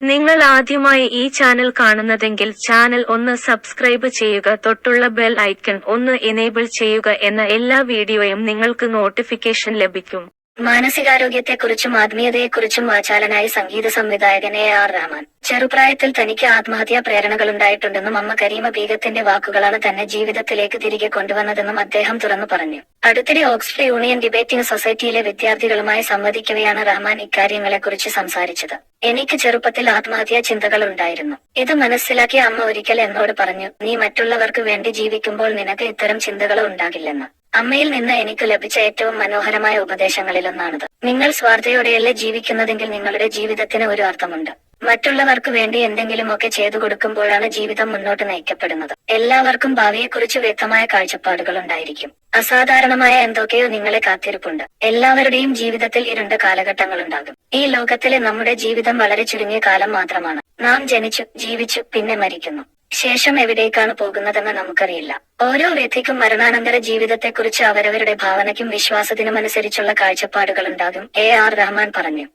നിങ്ങൾ ആദ്യമായി ഈ ചാനൽ കാണുന്നതെങ്കിൽ ചാനൽ ഒന്ന് സബ്സ്ക്രൈബ് ചെയ്യുക, തൊട്ടുള്ള ബെൽ ഐക്കൺ ഒന്ന് എനേബിൾ ചെയ്യുക, എന്ന എല്ലാ വീഡിയോയും നിങ്ങൾക്ക് നോട്ടിഫിക്കേഷൻ ലഭിക്കും. മാനസികാരോഗ്യത്തെക്കുറിച്ചും ആത്മീയതയെക്കുറിച്ചും വാചാലനായി സംഗീത സംവിധായകൻ AR റഹ്മാൻ. ചെറുപ്രായത്തിൽ തനിക്ക് ആത്മഹത്യാ പ്രേരണകളുണ്ടായിട്ടുണ്ടെന്നും അമ്മ കരീമ ബീഗത്തിന്റെ വാക്കുകളാണ് തന്നെ ജീവിതത്തിലേക്ക് തിരികെ കൊണ്ടുവന്നതെന്നും അദ്ദേഹം തുറന്നു പറഞ്ഞു. അടുത്തിടെ ഓക്സ്ഫോർഡ് യൂണിയൻ ഡിബേറ്റിംഗ് സൊസൈറ്റിയിലെ വിദ്യാർത്ഥികളുമായി സംവദിക്കവെയാണ് റഹ്മാൻ ഇക്കാര്യങ്ങളെക്കുറിച്ച് സംസാരിച്ചത്. എനിക്ക് ചെറുപ്പത്തിൽ ആത്മഹത്യാ ചിന്തകൾ ഉണ്ടായിരുന്നു. ഇത് മനസ്സിലാക്കിയ അമ്മ ഒരിക്കൽ എന്നോട് പറഞ്ഞു, നീ മറ്റുള്ളവർക്ക് വേണ്ടി ജീവിക്കുമ്പോൾ നിനക്ക് ഇത്തരം ചിന്തകൾ ഉണ്ടാകില്ലെന്ന്. അമ്മയിൽ നിന്ന് എനിക്ക് ലഭിച്ച ഏറ്റവും മനോഹരമായ ഉപദേശങ്ങളിലൊന്നാണിത്. നിങ്ങൾ സ്വാർത്ഥയോടെയല്ല ജീവിക്കുന്നതെങ്കിൽ നിങ്ങളുടെ ജീവിതത്തിന് ഒരു അർത്ഥമുണ്ട്. മറ്റുള്ളവർക്ക് വേണ്ടി എന്തെങ്കിലുമൊക്കെ ചെയ്തു കൊടുക്കുമ്പോഴാണ് ജീവിതം മുന്നോട്ട് നയിക്കപ്പെടുന്നത്. എല്ലാവർക്കും ഭാവിയെക്കുറിച്ച് വ്യക്തമായ കാഴ്ചപ്പാടുകൾ ഉണ്ടായിരിക്കും. അസാധാരണമായ എന്തൊക്കെയോ നിങ്ങളെ കാത്തിരിപ്പുണ്ട്. എല്ലാവരുടെയും ജീവിതത്തിൽ ഇരുണ്ട കാലഘട്ടങ്ങളുണ്ടാകും. ഈ ലോകത്തിലെ നമ്മുടെ ജീവിതം വളരെ ചുരുങ്ങിയ കാലം മാത്രമാണ്. നാം ജനിച്ചു, ജീവിച്ചു, പിന്നെ മരിക്കുന്നു. ശേഷം എവിടേക്കാണ് പോകുന്നതെന്ന് നമുക്കറിയില്ല. ഓരോ വ്യക്തിക്കും മരണാനന്തര ജീവിതത്തെക്കുറിച്ച് അവരവരുടെ ഭാവനയ്ക്കും വിശ്വാസത്തിനുമനുസരിച്ചുള്ള കാഴ്ചപ്പാടുകളുണ്ടാകും, AR റഹ്മാൻ പറഞ്ഞു.